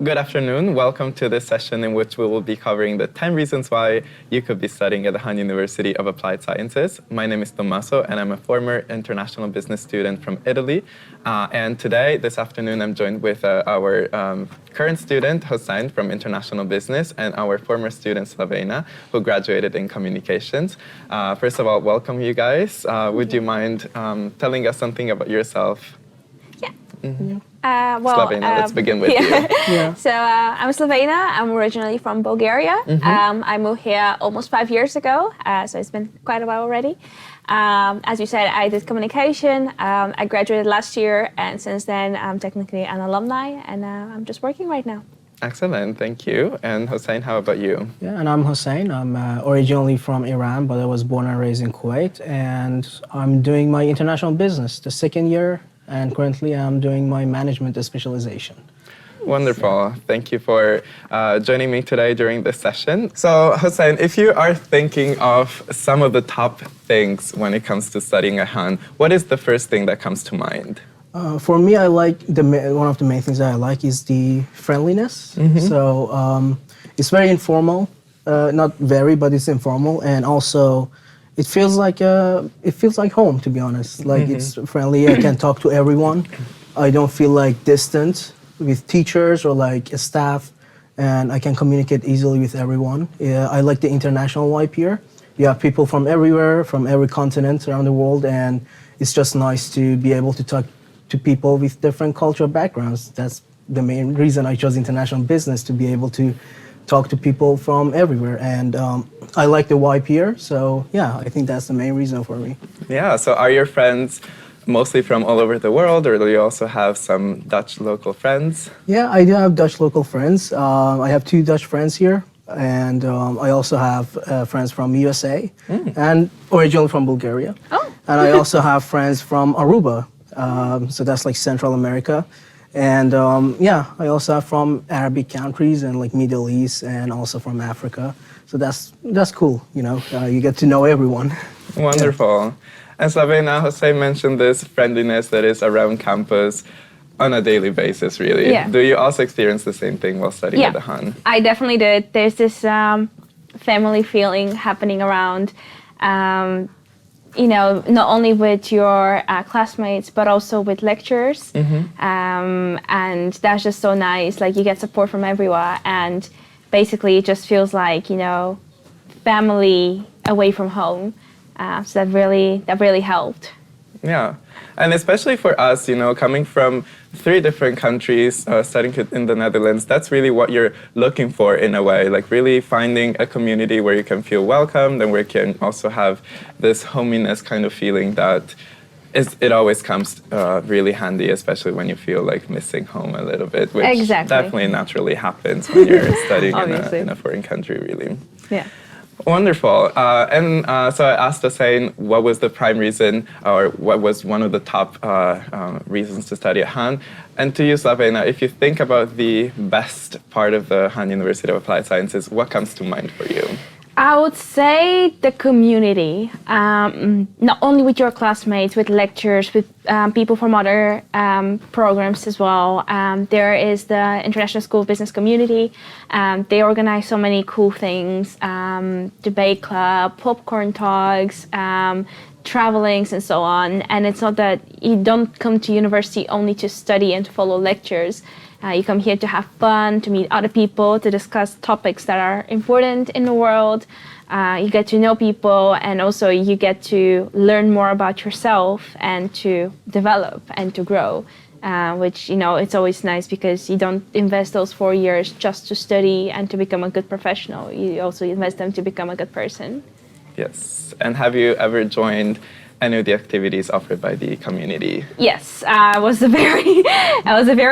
Good afternoon. Welcome to this session in which we will be covering the 10 reasons why you could be studying at the Han University of Applied Sciences. My name is Tommaso, and I'm a former international business student from Italy. And today, this afternoon, I'm joined with our current student, Hossein, from International Business, and our former student, Slavena, who graduated in Communications. First of all, welcome, you guys. Would you mind telling us something about yourself? Yeah. Mm-hmm. Slavena, let's begin with you. Yeah. So I'm Slavena. I'm originally from Bulgaria. Mm-hmm. I moved here almost 5 years ago, so it's been quite a while already. As you said, I did communication. I graduated last year, and since then, I'm technically an alumni, and I'm just working right now. Excellent, thank you. And Hossein, how about you? Yeah, and I'm Hossein. I'm originally from Iran, but I was born and raised in Kuwait, and I'm doing my international business, the second year. And currently I'm doing my management specialization. Wonderful. Thank you for joining me today during this session. So, Hossein, if you are thinking of some of the top things when it comes to studying at Han, what is the first thing that comes to mind? For me, I like one of the main things that I like is the friendliness. Mm-hmm. So it's very informal, not very, but it's informal, and also it feels like home, to be honest. Like mm-hmm. It's friendly. I can talk to everyone. I don't feel like distant with teachers or like staff, and I can communicate easily with everyone. Yeah, I like the international vibe here. You have people from everywhere, from every continent around the world, and it's just nice to be able to talk to people with different cultural backgrounds. That's the main reason I chose international business, to be able to talk to people from everywhere, and I like the vibe here, so yeah, I think that's the main reason for me. Yeah, so are your friends mostly from all over the world, or do you also have some Dutch local friends? Yeah, I do have Dutch local friends. I have 2 Dutch friends here, and I also have friends from USA, and originally from Bulgaria. Oh. And I also have friends from Aruba, so that's like Central America. And yeah, I also have from Arabic countries and like Middle East, and also from Africa. So that's cool, you know, you get to know everyone. Wonderful. Yeah. And Slavena, Hossein mentioned this friendliness that is around campus on a daily basis, really. Yeah. Do you also experience the same thing while studying at the Han? I definitely did. There's this family feeling happening around. You know, not only with your classmates, but also with lecturers. Mm-hmm. And that's just so nice. Like, you get support from everywhere. And basically, it just feels like, you know, family away from home. So that really helped. Yeah. And especially for us, you know, coming from 3 different countries, studying in the Netherlands, that's really what you're looking for in a way, like really finding a community where you can feel welcomed and where you can also have this hominess kind of feeling that it always comes really handy, especially when you feel like missing home a little bit, which definitely naturally happens when you're studying in a foreign country, really. Yeah. Wonderful. So I asked Hossein what was the prime reason, or what was one of the top reasons to study at Han. And to you, Slavena, if you think about the best part of the Han University of Applied Sciences, what comes to mind for you? I would say the community, not only with your classmates, with lecturers, with people from other programs as well. There is the International School of Business community. They organize so many cool things, debate club, popcorn talks, travelings and so on. And it's not that you don't come to university only to study and to follow lectures. You come here to have fun, to meet other people, to discuss topics that are important in the world. You get to know people, and also you get to learn more about yourself and to develop and to grow, which, you know, it's always nice because you don't invest those 4 years just to study and to become a good professional. You also invest them to become a good person. Yes. And have you ever joined any of the activities offered by the community? Yes, I was a very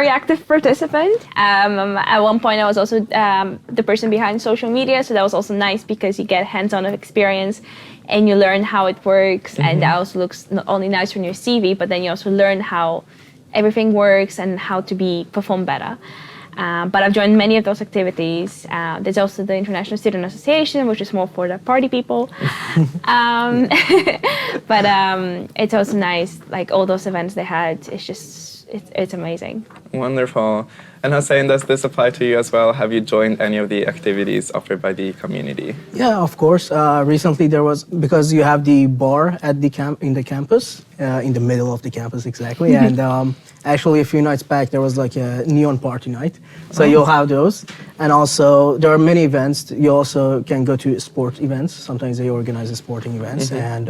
active participant. At one point, I was also the person behind social media, so that was also nice because you get hands-on experience and you learn how it works, mm-hmm. and that also looks not only nice on your CV, but then you also learn how everything works and how to perform better. But I've joined many of those activities. There's also the International Student Association, which is more for the party people. But it's also nice, like all those events they had, it's amazing. Wonderful. And Hussein, does this apply to you as well? Have you joined any of the activities offered by the community? Yeah, of course. Recently there was, because you have the bar at the in the campus, in the middle of the campus exactly, and actually a few nights back there was like a neon party night, so you'll have those. And also there are many events. You also can go to sport events. Sometimes they organize sporting events, and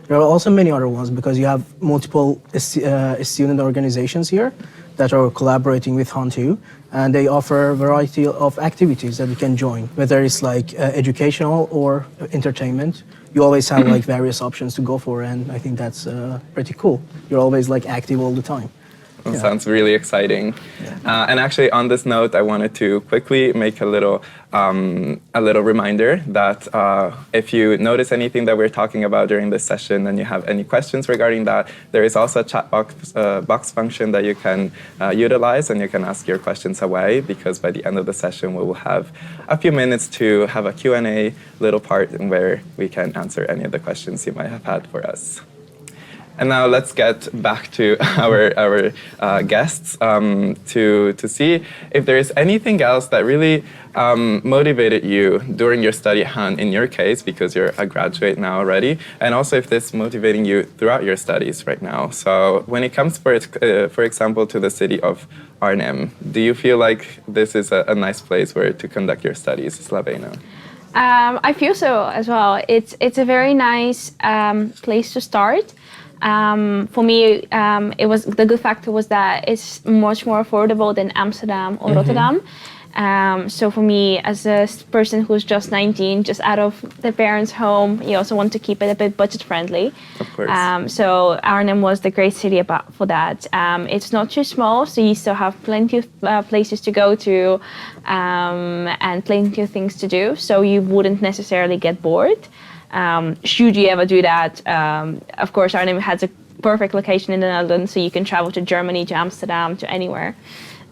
there are also many other ones because you have multiple student organizations here that are collaborating with Han2, and they offer a variety of activities that you can join, whether it's like educational or entertainment. You always have like various options to go for, and I think that's pretty cool. You're always like active all the time. That sounds really exciting. And actually, on this note, I wanted to quickly make a little reminder that if you notice anything that we're talking about during this session and you have any questions regarding that, there is also a chat box function that you can utilize, and you can ask your questions away, because by the end of the session, we will have a few minutes to have a Q&A little part where we can answer any of the questions you might have had for us. And now let's get back to our guests to see if there is anything else that really motivated you during your study at Han, in your case, because you're a graduate now already, and also if this is motivating you throughout your studies right now. So when it comes, for example, to the city of Arnhem, do you feel like this is a nice place where to conduct your studies, Slavena? I feel so as well. It's a very nice place to start. For me, it was the good factor was that it's much more affordable than Amsterdam or Rotterdam. So for me, as a person who's just 19, just out of the parents' home, you also want to keep it a bit budget friendly. Of course. So Arnhem was the great city for that. It's not too small, so you still have plenty of places to go to and plenty of things to do. So you wouldn't necessarily get bored. Should you ever do that, of course, Arnhem has a perfect location in the Netherlands, so you can travel to Germany, to Amsterdam, to anywhere.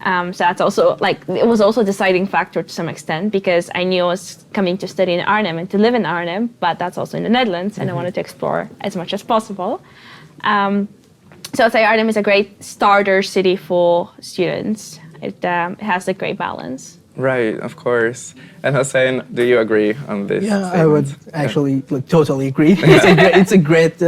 So that's also it was also a deciding factor to some extent, because I knew I was coming to study in Arnhem and to live in Arnhem, but that's also in the Netherlands, and I wanted to explore as much as possible. So I'd say Arnhem is a great starter city for students. It has a great balance. Right, of course. And Hussein, do you agree on this? Yeah, statement? I would actually totally agree. It's a great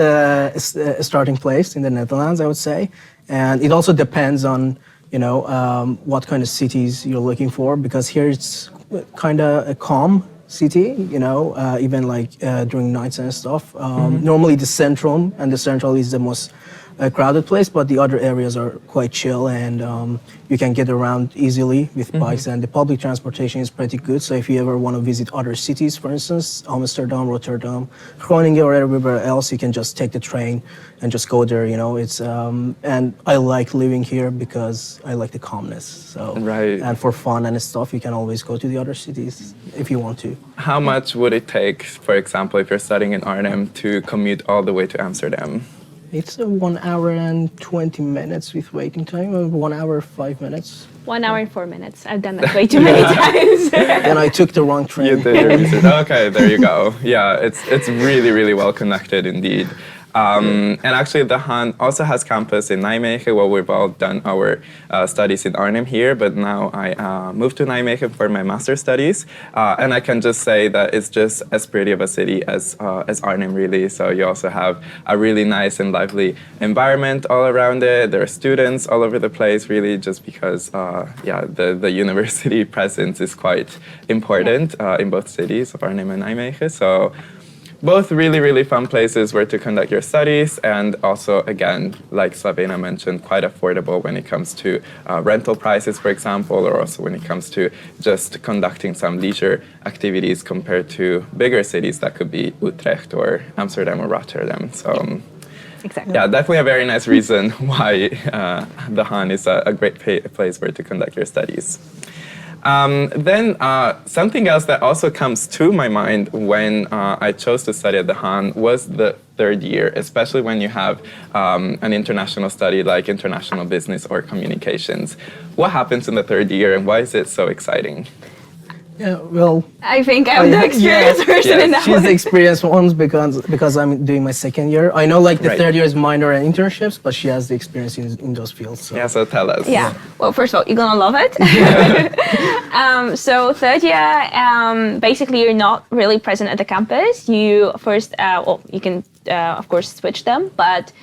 starting place in the Netherlands, I would say. And it also depends on, what kind of cities you're looking for, because here it's kind of a calm city, even like during nights and stuff. Normally the central is the most crowded place, but the other areas are quite chill, and you can get around easily with bikes, and the public transportation is pretty good. So if you ever want to visit other cities, for instance, Amsterdam, Rotterdam, Groningen, or everywhere else, you can just take the train and just go there. It's and I like living here because I like the calmness. So right. And for fun and stuff, you can always go to the other cities if you want to. How much would it take, for example, if you're studying in Arnhem, to commute all the way to Amsterdam? It's 1 hour and 20 minutes with waiting time, or 1 hour, 5 minutes. 1 hour and 4 minutes. I've done that way too many times. And I took the wrong train. You did your research. Okay, there you go. Yeah, it's really, really well connected indeed. And actually, the Han also has campus in Nijmegen, where we've all done our studies in Arnhem here. But now I moved to Nijmegen for my master's studies, and I can just say that it's just as pretty of a city as Arnhem, really. So you also have a really nice and lively environment all around it. There are students all over the place, really, just because the university presence is quite important in both cities of Arnhem and Nijmegen. So both really, really fun places where to conduct your studies, and also, again, like Slavena mentioned, quite affordable when it comes to rental prices, for example, or also when it comes to just conducting some leisure activities compared to bigger cities that could be Utrecht or Amsterdam or Rotterdam. So, Exactly. yeah, definitely a very nice reason why the Han is a great place where to conduct your studies. Then something else that also comes to my mind when I chose to study at the Han was the third year, especially when you have an international study like international business or communications. What happens in the third year, and why is it so exciting? Yeah, well, I think I'm the experienced person in that she's one. the experienced one because I'm doing my second year. I know like the Right. third year is minor and internships, but she has the experience in those fields. So. Yeah, so tell us. Yeah. Well, first of all, you're gonna love it. So third year, basically, you're not really present at the campus. You first, well, you can of course switch them, but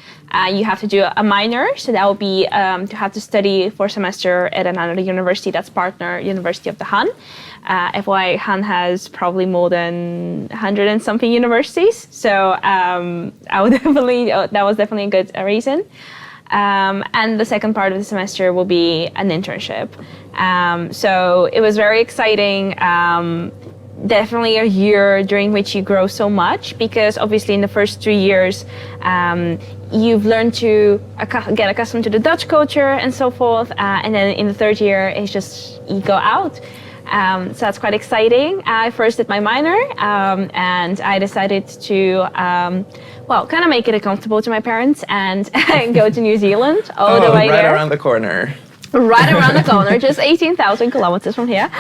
you have to do a minor. So that will be to have to study for a semester at another university that's partner University of the Han. FYI, Han has probably more than 100 and something universities. So I would definitely, that was definitely a good reason. And the second part of the semester will be an internship. So it was very exciting. Definitely a year during which you grow so much, because obviously in the first 3 years, you've learned to get accustomed to the Dutch culture and so forth. And then in the third year, it's just you go out. So that's quite exciting. I first did my minor, and I decided to, well, kind of make it comfortable to my parents and go to New Zealand all the way right there. around the corner. Right around the corner, just 18,000 kilometers from here.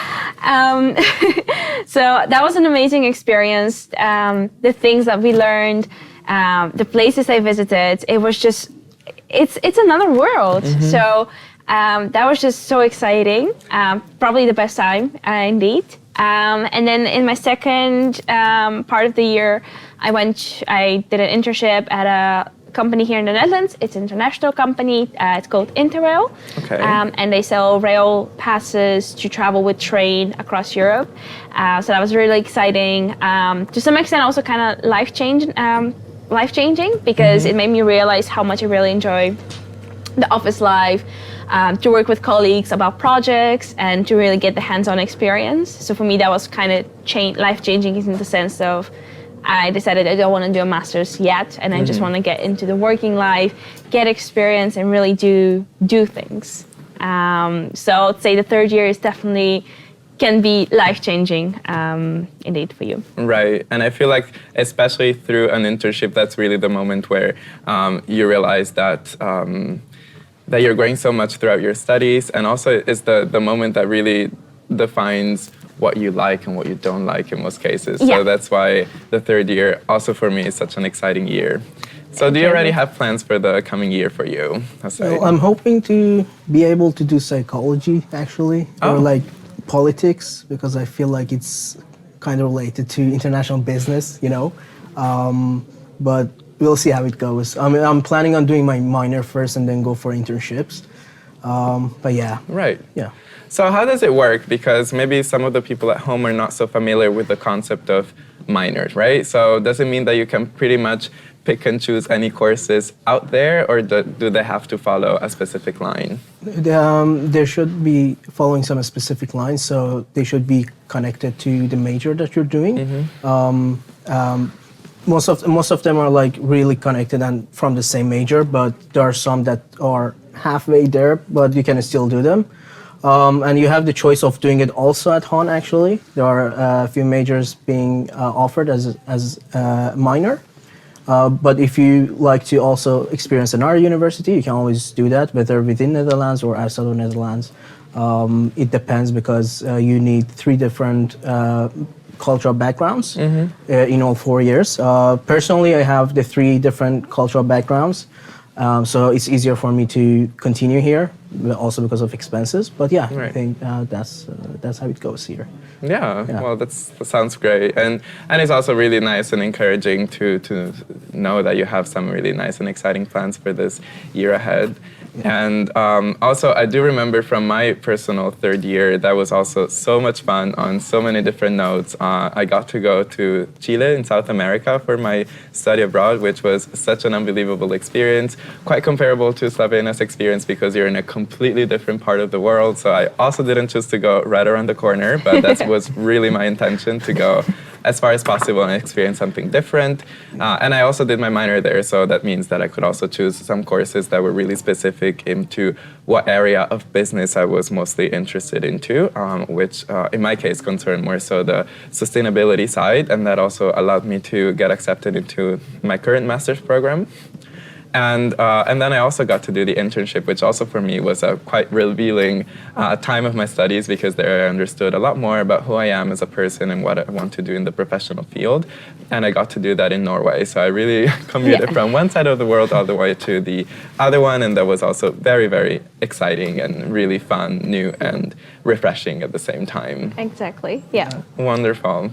So that was an amazing experience. The things that we learned, the places I visited, it was just, it's another world. So that was just so exciting. Probably the best time, indeed. And then in my second part of the year, I did an internship at a company here in the Netherlands. It's an international company. It's called Interrail. Okay. And they sell rail passes to travel with train across Europe. So that was really exciting. To some extent, also kind of life-changing because it made me realize how much I really enjoy the office life, to work with colleagues about projects, and to really get the hands-on experience. So for me, that was kind of life-changing in the sense of I decided I don't want to do a master's yet, and I just want to get into the working life, get experience, and really do things. So I'd say the third year is definitely can be life-changing, indeed, for you. Right, and I feel like especially through an internship, that's really the moment where you realize that that you're growing so much throughout your studies, and also it's the moment that really defines what you like and what you don't like in most cases. Yeah. So that's why the third year also for me is such an exciting year. So do you already have plans for the coming year for you? Well, I'm hoping to be able to do psychology actually, or like politics, because I feel like it's kind of related to international business, you know. But we'll see how it goes. I mean, I'm planning on doing my minor first and then go for internships. But yeah. Right. Yeah. So how does it work? Because maybe some of the people at home are not so familiar with the concept of minors, right? So does it mean that you can pretty much pick and choose any courses out there, or do they have to follow a specific line? They should be following some specific lines, so they should be connected to the major that you're doing. Most of them are like really connected and from the same major, but there are some that are halfway there, but you can still do them. And you have the choice of doing it also at Han, actually. There are a few majors being offered as minor. But if you like to also experience another university, you can always do that, whether within Netherlands or outside of Netherlands. It depends because you need 3 different cultural backgrounds in all 4 years. Personally, I have the 3 different cultural backgrounds. So it's easier for me to continue here, also because of expenses. But yeah, Right. I think that's how it goes here. Yeah, Yeah. well, that sounds great. And it's also really nice and encouraging to know that you have some really nice and exciting plans for this year ahead. Yeah. And also, I do remember from my personal third year, that was also so much fun on so many different notes. I got to go to Chile in South America for my study abroad, which was such an unbelievable experience, quite comparable to Slavena's experience because you're in a completely different part of the world. So I also didn't choose to go right around the corner, but that was really my intention, to go as far as possible and experience something different. And I also did my minor there, so that means that I could also choose some courses that were really specific into what area of business I was mostly interested into, which in my case concerned more so the sustainability side, and that also allowed me to get accepted into my current master's program. And then I also got to do the internship, which also for me was a quite revealing time of my studies, because there I understood a lot more about who I am as a person and what I want to do in the professional field. And I got to do that in Norway. So I really commuted from one side of the world all the way to the other one. And that was also very, very exciting and really fun, new, and refreshing at the same time. Exactly. Yeah. Wonderful.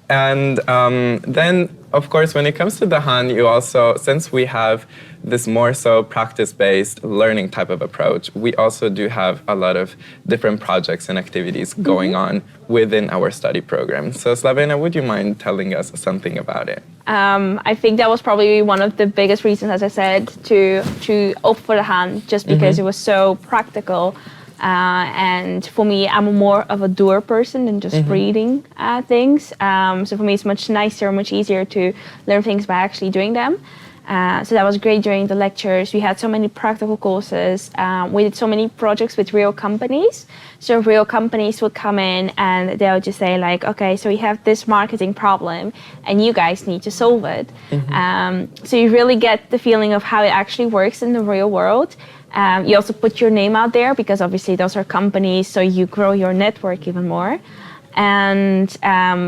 And then, of course, when it comes to the Han, you also, since we have this more so practice-based learning type of approach, we also do have a lot of different projects and activities going on within our study program. So Slavena, would you mind telling us something about it? I think that was probably one of the biggest reasons, as I said, to opt for the Han, just because it was so practical. And for me, I'm more of a doer person than just reading things. So for me, it's much nicer, much easier to learn things by actually doing them. So that was great during the lectures. We had so many practical courses. We did so many projects with real companies. So real companies would come in and they'll just say like, okay, so we have this marketing problem and you guys need to solve it. So you really get the feeling of how it actually works in the real world. You also put your name out there because obviously those are companies, so you grow your network even more. And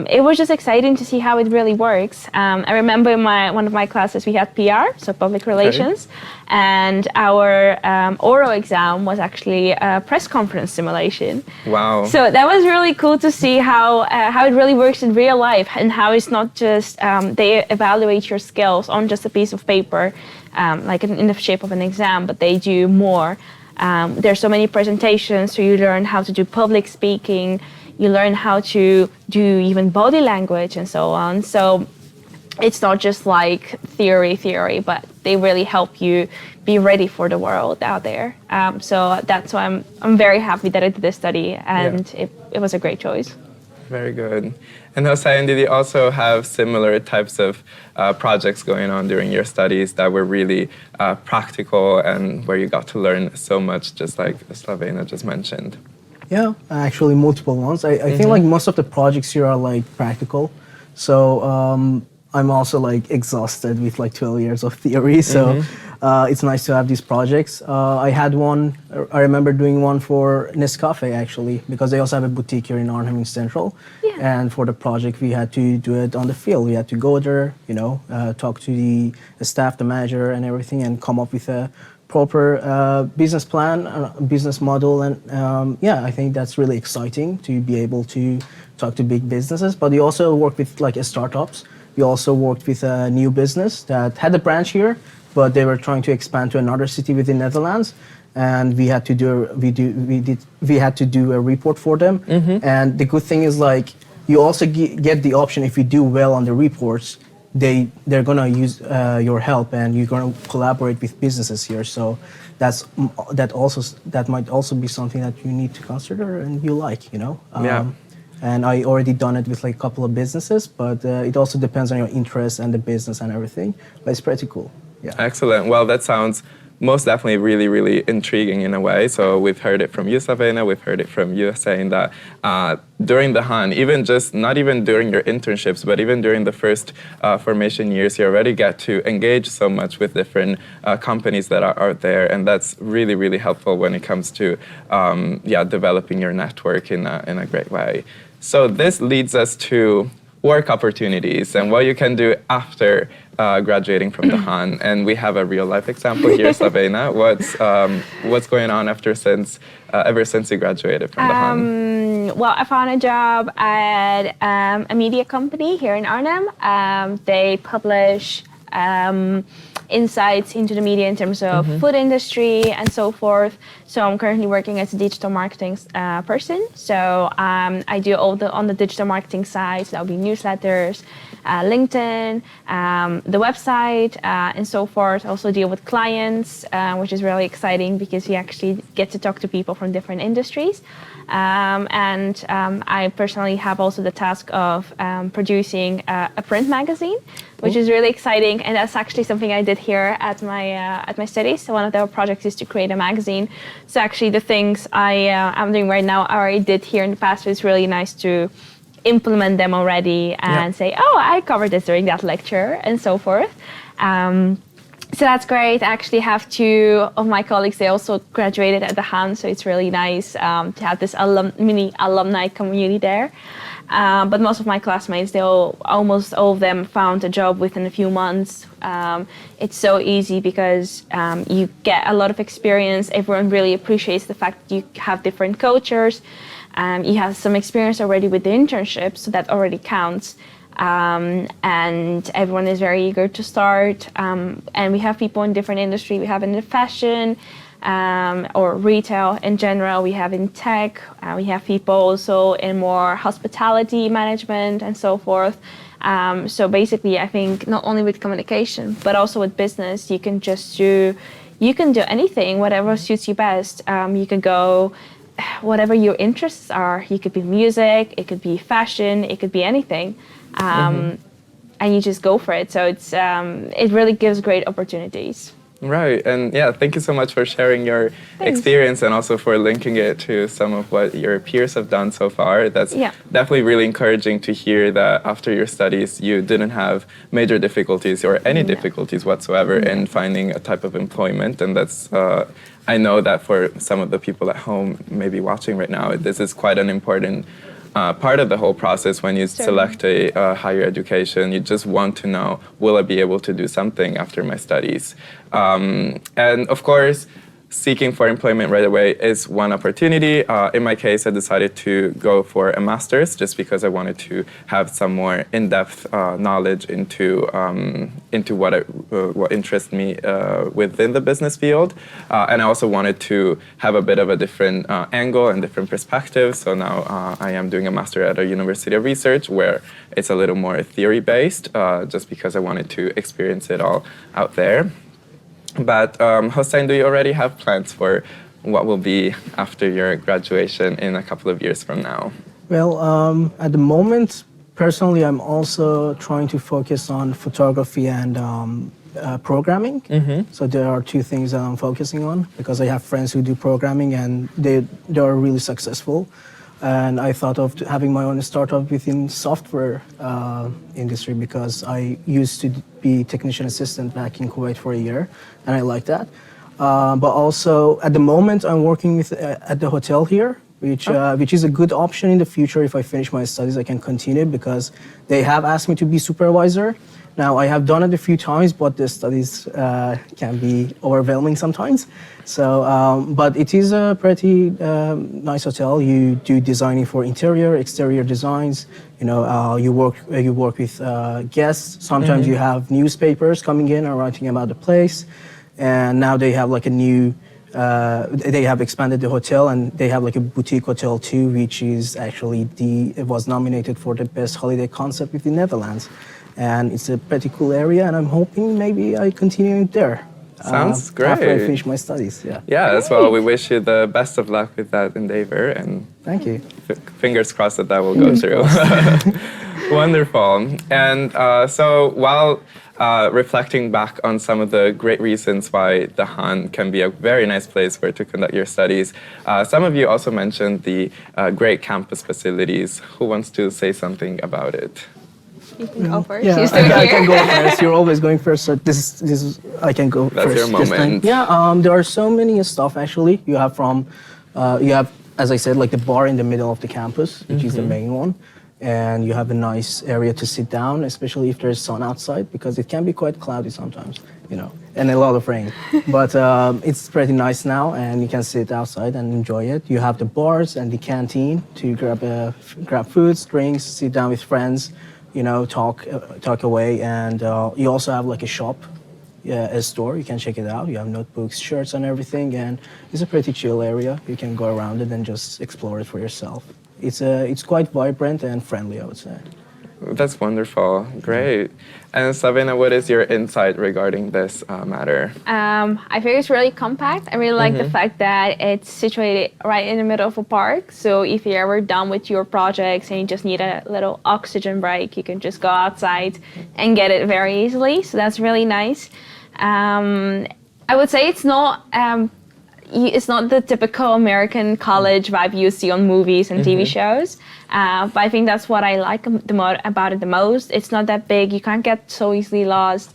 it was just exciting to see how it really works. I remember in one of my classes we had PR, so public relations, and our oral exam was actually a press conference simulation. Wow. So that was really cool to see how it really works in real life, and how it's not just they evaluate your skills on just a piece of paper, like in the shape of an exam, but they do more. There's so many presentations, so you learn how to do public speaking, you learn how to do even body language and so on. So it's not just like theory, but they really help you be ready for the world out there. So that's why I'm very happy that I did this study, and it was a great choice. Very good. And Hossein, did you also have similar types of projects going on during your studies that were really practical and where you got to learn so much, just like Slavena just mentioned? Yeah, actually multiple ones. I think like most of the projects here are like practical. So I'm also like exhausted with like 12 years of theory. So it's nice to have these projects. I had one, I remember doing one for Nescafe actually, because they also have a boutique here in Arnhem Central. Yeah. And for the project, we had to do it on the field. We had to go there, talk to the staff, the manager and everything, and come up with a proper business plan, business model, and I think that's really exciting to be able to talk to big businesses. But we also work with like startups. We also worked with a new business that had a branch here, but they were trying to expand to another city within Netherlands, and we had to do a report for them. And the good thing is like you also get the option, if you do well on the reports, they're gonna use your help, and you're gonna collaborate with businesses here. So that might also be something that you need to consider and you like, And I already done it with like a couple of businesses, but it also depends on your interest and the business and everything. But it's pretty cool. Yeah. Excellent. Well, that sounds most definitely really, really intriguing in a way. So we've heard it from you, Slavena, we've heard it from you saying that during the Han, not even during your internships, but even during the first formation years, you already get to engage so much with different companies that are out there. And that's really, really helpful when it comes to developing your network in a great way. So this leads us to work opportunities and what you can do after graduating from the Han. And we have a real life example here, Slavena. What's going on ever since you graduated from the Han? Well, I found a job at a media company here in Arnhem. They publish insights into the media in terms of food industry and so forth. So I'm currently working as a digital marketing person. So I do all on the digital marketing side. So that would be newsletters, LinkedIn, the website, and so forth. I also deal with clients, which is really exciting because you actually get to talk to people from different industries. And I personally have also the task of producing a print magazine, which is really exciting, and that's actually something I did here at my studies. So one of our projects is to create a magazine. So actually the things I'm doing right now I already did here in the past, but it's really nice to implement them already and say, oh, I covered this during that lecture and so forth. So that's great. I actually have two of my colleagues. They also graduated at the Han, so it's really nice to have this mini alumni community there. But most of my classmates, almost all of them found a job within a few months. It's so easy because you get a lot of experience. Everyone really appreciates the fact that you have different cultures. You have some experience already with the internships, so that already counts. And everyone is very eager to start. And we have people in different industry. We have in the fashion or retail in general. We have in tech. We have people also in more hospitality management and so forth. So basically, I think not only with communication, but also with business, you can do anything, whatever suits you best. You can go whatever your interests are. You could be music, it could be fashion, it could be anything. And you just go for it. So it really gives great opportunities. Right, and yeah, thank you so much for sharing your experience and also for linking it to some of what your peers have done so far. That's definitely really encouraging to hear that after your studies you didn't have major difficulties or any difficulties whatsoever in finding a type of employment, and that's I know that for some of the people at home maybe watching right now, this is quite an important part of the whole process when you select a higher education. You just want to know, will I be able to do something after my studies? And of course, seeking for employment right away is one opportunity. In my case, I decided to go for a master's just because I wanted to have some more in-depth knowledge into what interests me within the business field. And I also wanted to have a bit of a different angle and different perspective. So now I am doing a master at a University of Research where it's a little more theory-based, just because I wanted to experience it all out there. But Hossein, do you already have plans for what will be after your graduation in a couple of years from now? Well, at the moment, personally, I'm also trying to focus on photography and programming. So there are two things that I'm focusing on because I have friends who do programming and they are really successful. And I thought of having my own startup within software industry because I used to be technician assistant back in Kuwait for a year, and I like that. But also, at the moment, I'm working at the hotel here, which is a good option in the future. If I finish my studies, I can continue because they have asked me to be supervisor. Now, I have done it a few times, but the studies can be overwhelming sometimes. So, but it is a pretty nice hotel. You do designing for interior, exterior designs. You know, you work with guests. Sometimes you have newspapers coming in and writing about the place. And now they have like a new. They have expanded the hotel and they have like a boutique hotel too, which is actually it was nominated for the best holiday concept with the Netherlands. And it's a pretty cool area, and I'm hoping maybe I continue there. Sounds great. After I finish my studies, Yeah, as well. We wish you the best of luck with that endeavor, and thank you. Fingers crossed that will go through. Wonderful. And so while reflecting back on some of the great reasons why the Han can be a very nice place where to conduct your studies, some of you also mentioned the great campus facilities. Who wants to say something about it? You can go first. Yeah, I can go first. You're always going first, so this is I can go That's first. your moment. Yeah, there are so many stuff actually. You have, as I said, like the bar in the middle of the campus, which is the main one, and you have a nice area to sit down, especially if there's sun outside, because it can be quite cloudy sometimes, you know, and a lot of rain. But it's pretty nice now, and you can sit outside and enjoy it. You have the bars and the canteen to grab foods, drinks, sit down with friends. You know, talk away, and you also have like a shop, a store. You can check it out. You have notebooks, shirts, and everything, and it's a pretty chill area. You can go around it and just explore it for yourself. It's quite vibrant and friendly, I would say. That's wonderful. Great. And Sabina, what is your insight regarding this matter? I think it's really compact. I really like the fact that it's situated right in the middle of a park. So if you're ever done with your projects and you just need a little oxygen break, you can just go outside and get it very easily. So that's really nice. I would say it's not it's not the typical American college vibe you see on movies and TV shows. But I think that's what I like about it the most. It's not that big. You can't get so easily lost.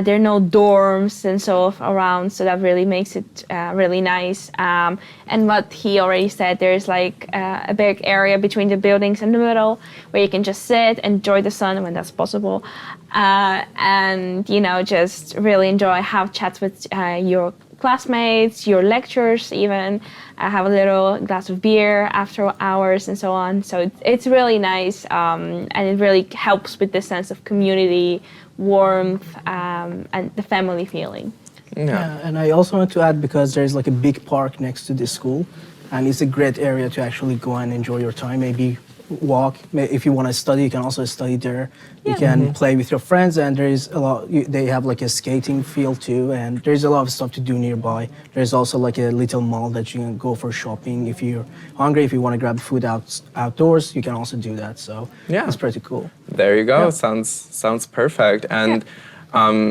There are no dorms and so around, so that really makes it really nice. And what he already said, there's like a big area between the buildings in the middle where you can just sit, enjoy the sun when that's possible, and just really enjoy, have chats with your classmates, your lecturers even, have a little glass of beer after hours and so on. So it's really nice, and it really helps with the sense of community, warmth, and the family feeling. Yeah, and I also want to add, because there's like a big park next to this school, and it's a great area to actually go and enjoy your time, maybe walk. If you want to study, you can also study there. You can play with your friends, and there is a lot. They have like a skating field too, and there's a lot of stuff to do nearby. There's also like a little mall that you can go for shopping if you're hungry. If you want to grab food outdoors, you can also do that. So it's pretty cool. There you go. Sounds perfect. And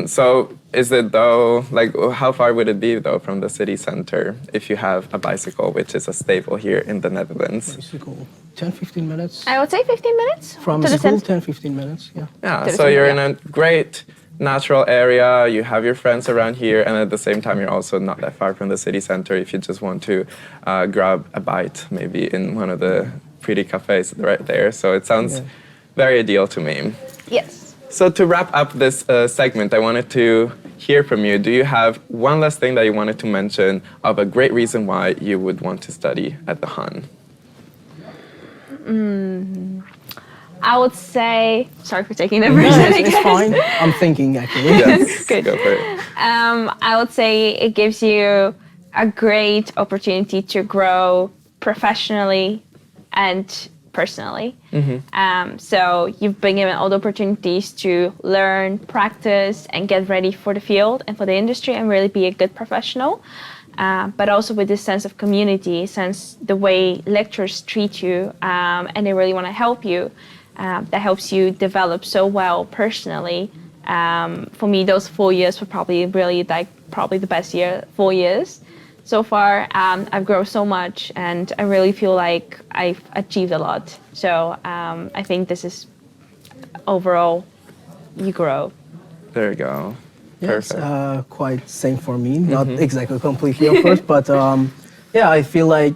so is it though, like how far would it be though from the city center if you have a bicycle, which is a staple here in the Netherlands? Bicycle, 10-15 minutes. I would say 15 minutes. From the school, 10-15 minutes, yeah. Yeah, so you're in a great natural area, you have your friends around here, and at the same time you're also not that far from the city center if you just want to grab a bite maybe in one of the pretty cafes right there. So it sounds very ideal to me. Yes. So to wrap up this segment, I wanted to hear from you. Do you have one last thing that you wanted to mention of a great reason why you would want to study at the HAN? I would say, sorry for taking the first It's fine. I'm thinking actually. Yes, Good. go for it. I would say it gives you a great opportunity to grow professionally and personally. So you've been given all the opportunities to learn, practice, and get ready for the field and for the industry and really be a good professional. But also with this sense of community, sense the way lecturers treat you, and they really want to help you. That helps you develop so well personally. For me, those 4 years were probably the best 4 years. So far, I've grown so much, and I really feel like I've achieved a lot. So I think this is overall, you grow. There you go. Yes, Perfect. quite same for me. Not exactly completely, of course, but I feel like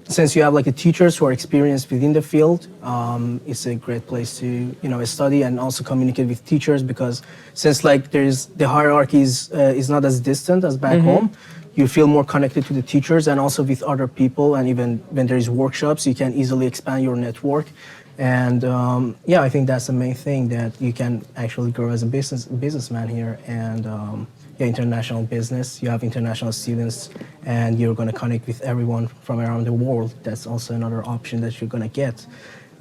since you have like teachers who are experienced within the field, it's a great place to study and also communicate with teachers, because since like there's the hierarchy is not as distant as back home. You feel more connected to the teachers and also with other people, and even when there is workshops, you can easily expand your network. And I think that's the main thing, that you can actually grow as a businessman here, and international business. You have international students, and you're going to connect with everyone from around the world. That's also another option that you're going to get.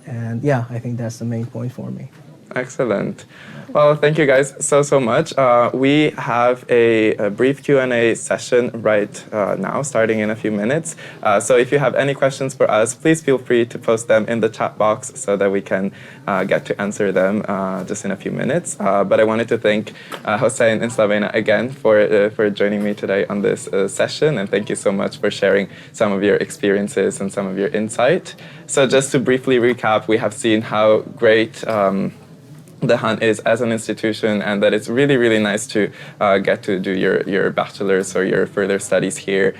And I think that's the main point for me. Excellent. Well, thank you guys so much. We have a brief Q&A session right now, starting in a few minutes. So if you have any questions for us, please feel free to post them in the chat box so that we can get to answer them just in a few minutes. But I wanted to thank Hossein and Slavena again for joining me today on this session, and thank you so much for sharing some of your experiences and some of your insight. So just to briefly recap, we have seen how great the HAN is as an institution, and that it's really, really nice to get to do your bachelor's or your further studies here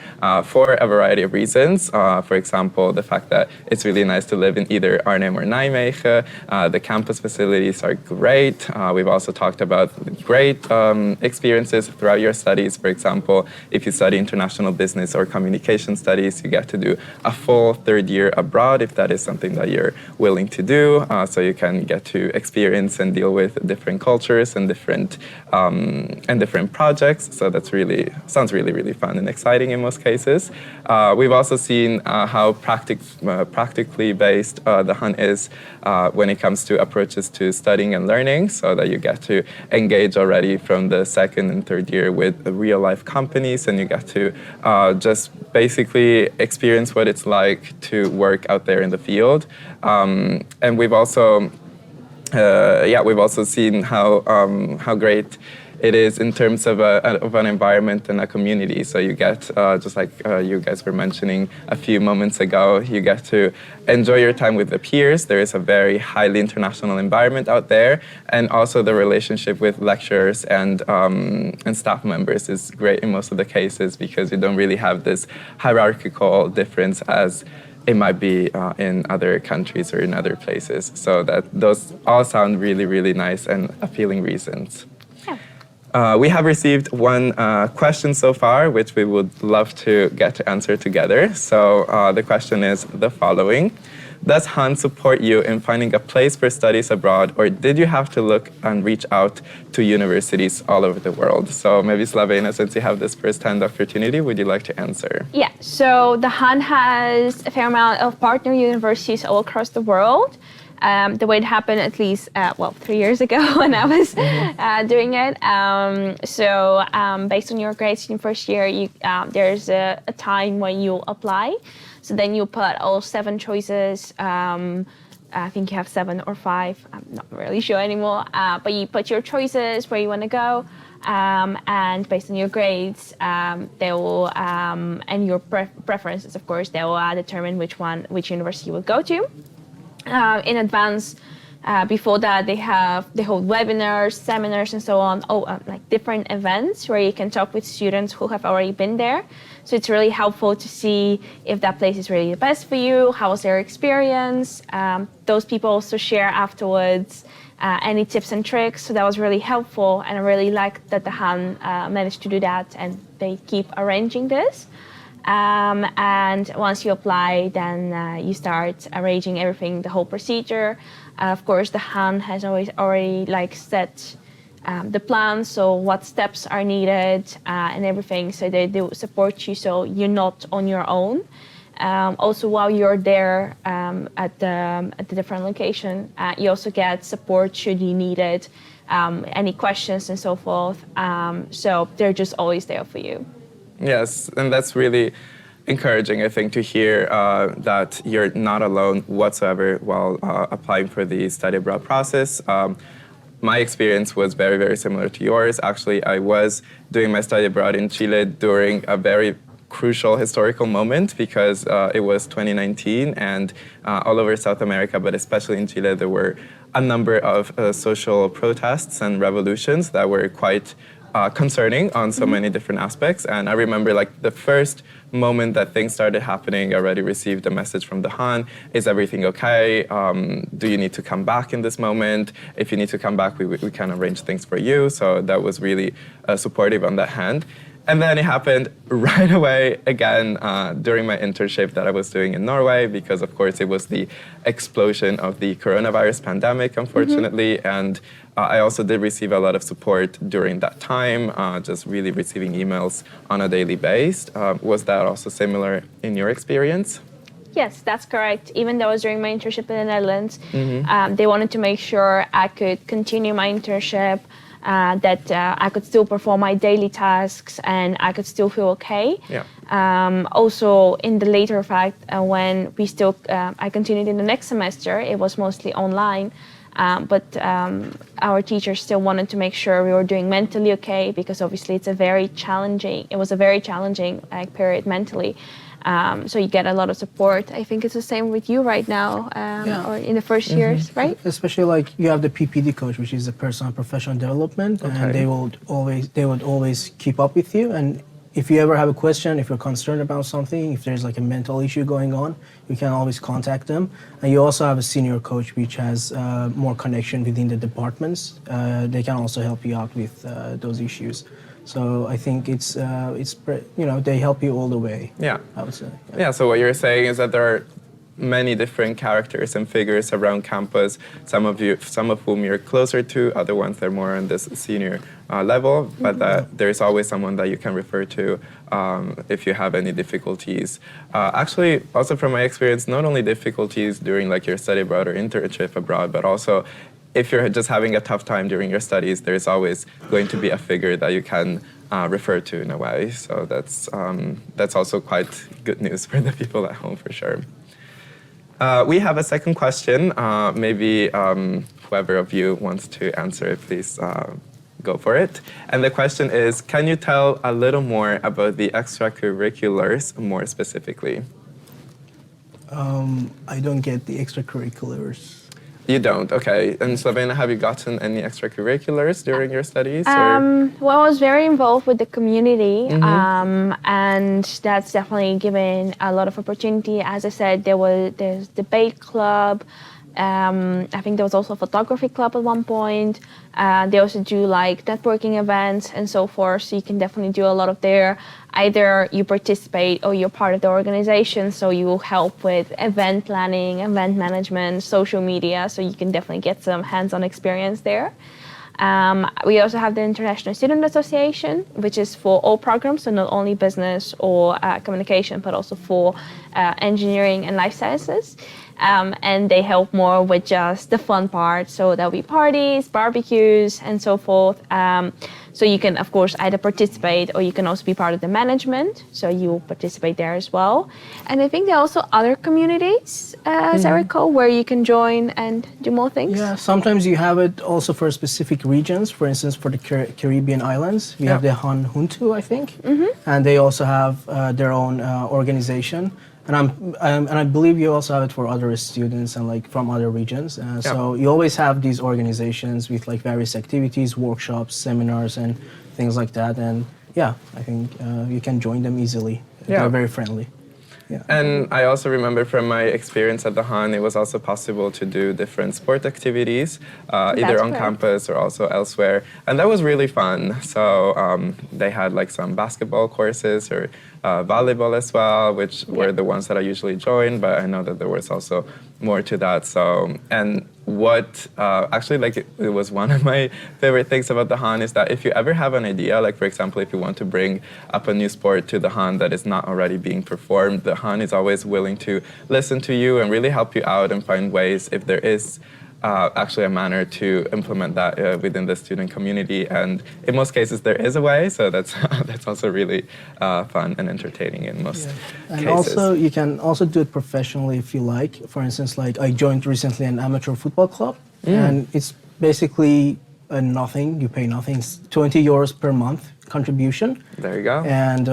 for a variety of reasons. For example, the fact that it's really nice to live in either Arnhem or Nijmegen. The campus facilities are great. We've also talked about great experiences throughout your studies. For example, if you study international business or communication studies, you get to do a full third year abroad if that is something that you're willing to do. So you can get to experience and deal with different cultures and different projects. So that's sounds really fun and exciting in most cases. We've also seen how practically based the HAN is when it comes to approaches to studying and learning, so that you get to engage already from the second and third year with real life companies, and you get to just basically experience what it's like to work out there in the field. And we've also seen how great it is in terms of an environment and a community. So you get, just like you guys were mentioning a few moments ago, you get to enjoy your time with the peers. There is a very highly international environment out there, and also the relationship with lecturers and staff members is great in most of the cases, because you don't really have this hierarchical difference as it might be in other countries or in other places. So that those all sound really, really nice and appealing reasons. We have received one question so far, which we would love to get to answer together. So the question is the following. Does Han support you in finding a place for studies abroad, or did you have to look and reach out to universities all over the world? So maybe Slavena, since you have this first-hand opportunity, would you like to answer? Yeah, so the Han has a fair amount of partner universities all across the world. The way it happened, at least, 3 years ago when I was doing it. So based on your grades in first year, there's a time when you apply. So then you put all 7 choices. I think you have 7 or 5. I'm not really sure anymore. But you put your choices where you want to go. And based on your grades, they will, and your preferences, of course, they will determine which university you will go to. In advance, before that, they hold webinars, seminars, and so on, like different events where you can talk with students who have already been there. So it's really helpful to see if that place is really the best for you, how was their experience. Those people also share afterwards any tips and tricks, so that was really helpful, and I really liked that the Han managed to do that, and they keep arranging this. And once you apply, then you start arranging everything, the whole procedure. Of course, the Han has already set the plan, so what steps are needed and everything. So they do support you, so you're not on your own. Also, while you're there at the different location, you also get support should you need it, any questions and so forth. So they're just always there for you. Yes, and that's really encouraging, I think, to hear that you're not alone whatsoever while applying for the study abroad process. My experience was very, very similar to yours. Actually, I was doing my study abroad in Chile during a very crucial historical moment, because it was 2019, and all over South America, but especially in Chile, there were a number of social protests and revolutions that were quite concerning on so many different aspects. And I remember the first moment that things started happening, I already received a message from the Han, is everything okay? Do you need to come back in this moment? If you need to come back, we can arrange things for you. So that was really supportive on that hand. And then it happened right away again during my internship that I was doing in Norway, because of course it was the explosion of the coronavirus pandemic, unfortunately. And I also did receive a lot of support during that time, just really receiving emails on a daily basis. Was that also similar in your experience? Yes, that's correct. Even though I was doing my internship in the Netherlands, they wanted to make sure I could continue my internship, that I could still perform my daily tasks and I could still feel okay. Yeah. Also, in the later fact, when I continued in the next semester, it was mostly online. But our teachers still wanted to make sure we were doing mentally okay, because obviously it was a very challenging period mentally. So you get a lot of support. I think it's the same with you right now, or in the first years, right? Especially you have the PPD coach, which is the personal professional development, and they would always keep up with you. And if you ever have a question, if you're concerned about something, if there's a mental issue going on, you can always contact them. And you also have a senior coach, which has more connection within the departments. They can also help you out with those issues. So I think it's they help you all the way. Yeah. I would say. Yeah. So what you're saying is that there are many different characters and figures around campus. Some of whom you're closer to, other ones that are more on this senior level. But that there's always someone that you can refer to if you have any difficulties. Actually, also from my experience, not only difficulties during your study abroad or internship abroad, but also if you're just having a tough time during your studies, there's always going to be a figure that you can refer to in a way. So that's also quite good news for the people at home, for sure. We have a second question. Maybe whoever of you wants to answer it, please go for it. And the question is, can you tell a little more about the extracurriculars more specifically? I don't get the extracurriculars. You don't, okay. And Slovenia, have you gotten any extracurriculars during your studies? Well, I was very involved with the community, and that's definitely given a lot of opportunity. As I said, there's debate club. I think there was also a photography club at one point. They also do like networking events and so forth. So you can definitely do a lot of there. Either you participate or you're part of the organization. So you will help with event planning, event management, social media. So you can definitely get some hands-on experience there. We also have the International Student Association, which is for all programs, so not only business or communication, but also for engineering and life sciences. And they help more with just the fun part. So there'll be parties, barbecues, and so forth. So you can, of course, either participate or you can also be part of the management. So you will participate there as well. And I think there are also other communities, as I recall, where you can join and do more things. Yeah, sometimes you have it also for specific regions. For instance, for the Caribbean islands, we have the Han Huntu, I think, and they also have their own organization. And I believe you also have it for other students and like from other regions. So you always have these organizations with like various activities, workshops, seminars, and things like that. And yeah, I think you can join them easily. They're very friendly. Yeah. And I also remember from my experience at the Han, it was also possible to do different sport activities, either on campus or also elsewhere. And that was really fun. So they had like some basketball courses or volleyball as well, which were the ones that I usually joined, but I know that there was also more to that. So, and what actually, like, it was one of my favorite things about the Han is that if you ever have an idea, like, for example, if you want to bring up a new sport to the Han that is not already being performed, the Han is always willing to listen to you and really help you out and find ways if there is actually a manner to implement that within the student community. And in most cases, there is a way, so that's also really fun and entertaining in most cases. And also, you can also do it professionally if you like. For instance, like I joined recently an amateur football club, and it's basically nothing. You pay nothing. It's 20 euros per month contribution. There you go. And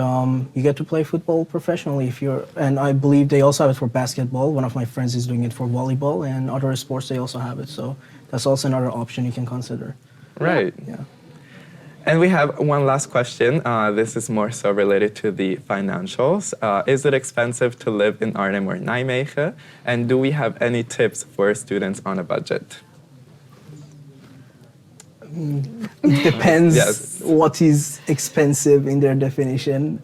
you get to play football professionally if you're. And I believe they also have it for basketball. One of my friends is doing it for volleyball, and other sports they also have it. So that's also another option you can consider. Right. Yeah. And we have one last question. This is more so related to the financials. Is it expensive to live in Arnhem or Nijmegen? And do we have any tips for students on a budget? It depends what is expensive in their definition.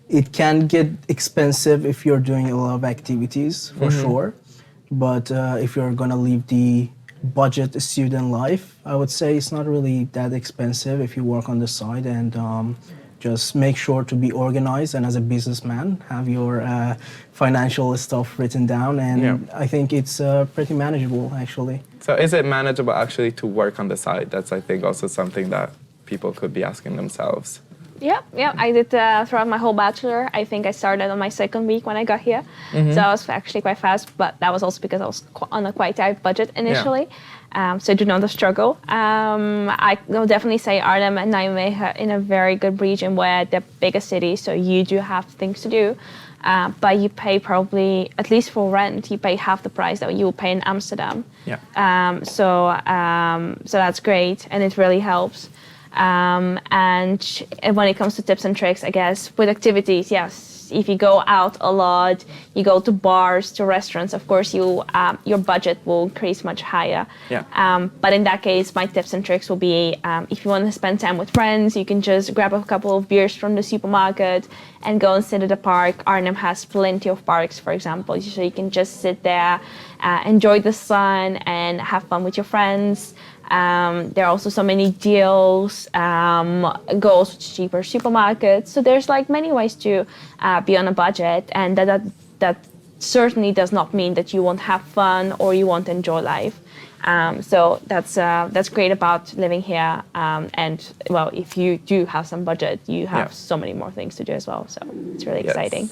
It can get expensive if you're doing a lot of activities, for sure. But if you're going to leave the budget student life, I would say it's not really that expensive if you work on the side and just make sure to be organized, and as a businessman, have your financial stuff written down, and I think it's pretty manageable, actually. So is it manageable actually to work on the side? That's, I think, also something that people could be asking themselves. Yeah, I did throughout my whole bachelor. I think I started on my second week when I got here. So I was actually quite fast, but that was also because I was on a quite tight budget initially. So I do know the struggle. I will definitely say Arnhem and Nijmegen in a very good region where they're bigger cities, so you do have things to do. But you pay probably, at least for rent, you pay half the price that you will pay in Amsterdam. So that's great, and it really helps. And when it comes to tips and tricks, I guess, with activities, yes, if you go out a lot, you go to bars, to restaurants, of course, your budget will increase much higher. But in that case, my tips and tricks will be, if you want to spend time with friends, you can just grab a couple of beers from the supermarket and go and sit at the park. Arnhem has plenty of parks, for example, so you can just sit there, enjoy the sun, and have fun with your friends. There are also so many deals, go also to cheaper supermarkets. So there's like many ways to be on a budget, and that certainly does not mean that you won't have fun or you won't enjoy life. So that's great about living here. And well, if you do have some budget, you have so many more things to do as well. So it's really exciting.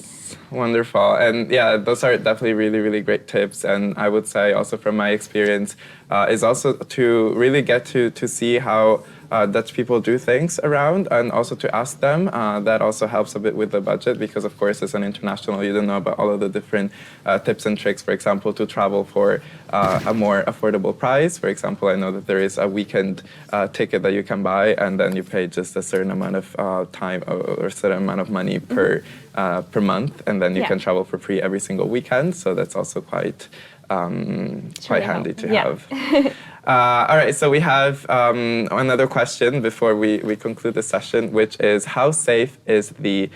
Wonderful. And yeah, those are definitely really, really great tips. And I would say also from my experience is also to really get to see how Dutch people do things around, and also to ask them. That also helps a bit with the budget because, of course, as an international, you don't know about all of the different tips and tricks, for example, to travel for a more affordable price. For example, I know that there is a weekend ticket that you can buy, and then you pay just a certain amount of time or a certain amount of money per month, and then you can travel for free every single weekend. So that's also quite handy to have. All right, so we have another question before we conclude the session, which is how safe is the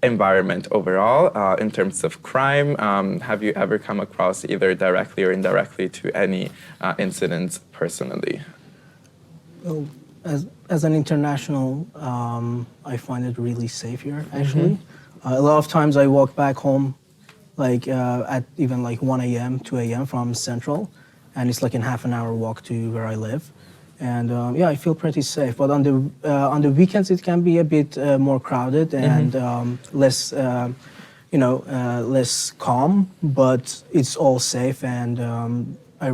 environment overall in terms of crime? Have you ever come across either directly or indirectly to any incidents personally? Well, as an international, I find it really safe here, actually. A lot of times I walk back home like at even like 1 a.m., 2 a.m. from Central, and it's like a half an hour walk to where I live. And yeah, I feel pretty safe. But on the weekends, it can be a bit more crowded and less, less calm. But it's all safe, and I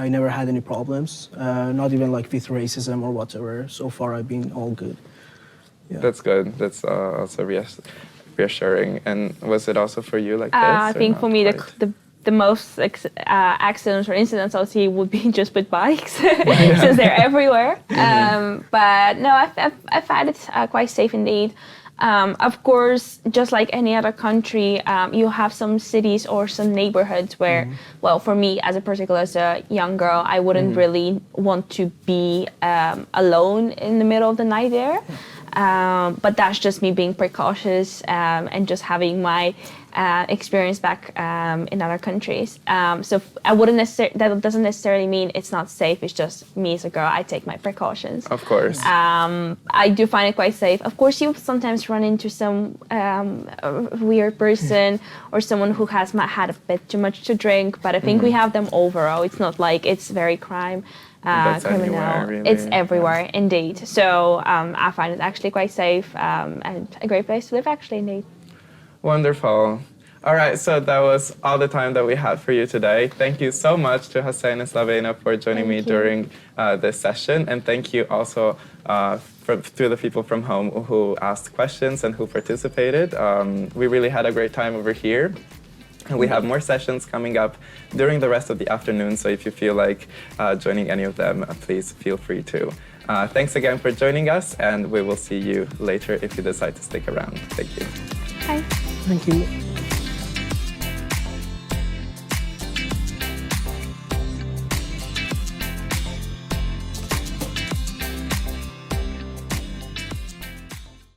never had any problems. Not even like with racism or whatever. So far, I've been all good. Yeah. That's good. That's also reassuring. And was it also for you like this? I think for me, the most accidents or incidents I'll see would be just with bikes, since they're everywhere. But no, I find it quite safe indeed. Of course, just like any other country, you have some cities or some neighborhoods where, well, for me as a young girl, I wouldn't really want to be alone in the middle of the night there. But that's just me being precautious and just having my experience back in other countries. So I wouldn't that doesn't necessarily mean it's not safe. It's just me as a girl, I take my precautions. Of course. I do find it quite safe. Of course, you sometimes run into some weird person or someone who has had a bit too much to drink, but I think we have them overall. It's not like it's very criminal. Really. It's everywhere, indeed. So I find it actually quite safe and a great place to live, actually, indeed. Wonderful. All right, so that was all the time that we had for you today. Thank you so much to Hussein and Slavena for joining me during this session. And thank you also to the people from home who asked questions and who participated. We really had a great time over here. And we have more sessions coming up during the rest of the afternoon, so if you feel like joining any of them, please feel free to. Thanks again for joining us, and we will see you later if you decide to stick around. Thank you. Bye. Thank you.